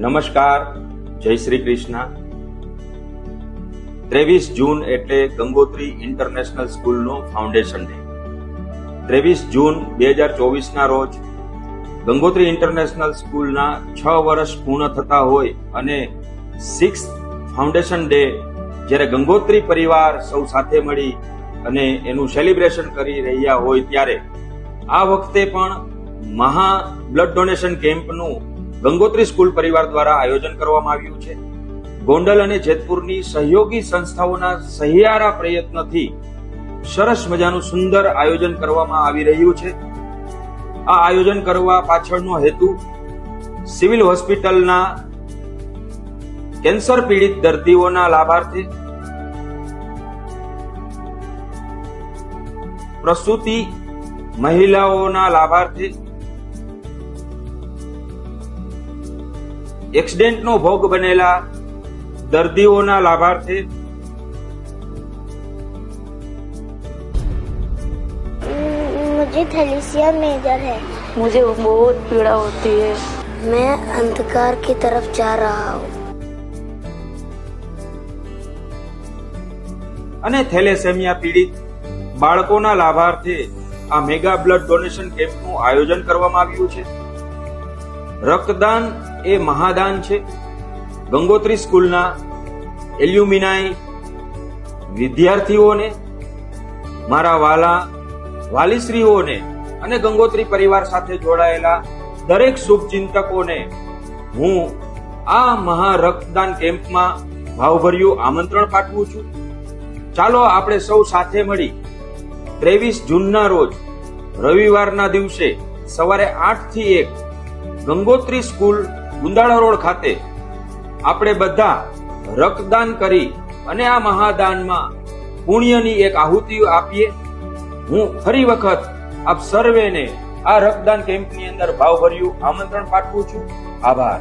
નમસ્કાર, જય શ્રી કૃષ્ણ। 23 જૂન એટલે ગંગોત્રી ઇન્ટરનેશનલ સ્કૂલનો ફાઉન્ડેશન ડે। 23 જૂન 2024 ના રોજ ગંગોત્રી ઇન્ટરનેશનલ સ્કૂલના 6 વર્ષ પૂર્ણ થતા હોય અને 6th ફાઉન્ડેશન ડે જ્યારે ગંગોત્રી પરિવાર સૌ સાથે મળી અને એનું સેલિબ્રેશન કરી રહ્યા હોય ત્યારે આ વખતે પણ મહા બ્લડ ડોનેશન કેમ્પનું ગંગોત્રી સ્કૂલ પરિવાર દ્વારા આયોજન કરવામાં આવ્યું છે। ગોંડલ અને જેતપુરની સહયોગી સંસ્થાઓના સહિયારા પ્રયત્નથી સરસ મજાનું સુંદર આયોજન કરવામાં આવી રહ્યું છે। આ આયોજન કરવા પાછળનો હેતુ સિવિલ હોસ્પિટલના કેન્સર પીડિત દર્દીઓના લાભાર્થે, પ્રસૂતિ મહિલાઓના લાભાર્થે, એક્સિડન્ટનો ભોગ બનેલા દર્દીઓના લાભાર્થે, मुझे थैलेसिया मेजर है। मुझे बहुत पीड़ा होती है। मैं अंधकार की तरफ जा रहा हूँ। અને થેલેસેમિયા પીડિત બાળકોના લાભાર્થે આ મેગા બ્લડ ડોનેશન કેમ્પનું આયોજન કરવામાં આવ્યું છે। રક્તદાન એ મહાદાન છે। ગંગોત્રી સ્કૂલના એલ્યુમિનાઈ વિદ્યાર્થીઓને, મારા વાલા વાલીશ્રીઓને અને ગંગોત્રી પરિવાર સાથે જોડાયેલા દરેક શુભચિંતકોને હું આ મહા રક્તદાન કેમ્પમાં ભાવભર્યું આમંત્રણ પાઠવું છું। ચાલો આપણે સૌ સાથે મળી 23 જૂનના રોજ રવિવારના દિવસે સવારે 8 થી 1 ગંગોત્રી સ્કૂલ ગુંદાળા રોડ ખાતે આપણે બધા રક્તદાન કરી અને આ મહાદાનમાં પુણ્યની એક આહુતિ આપીએ। હું ફરી વખત આપ સર્વેને આ રક્તદાન કેમ્પની અંદર ભાવભર્યું આમંત્રણ પાઠવું છું। આભાર।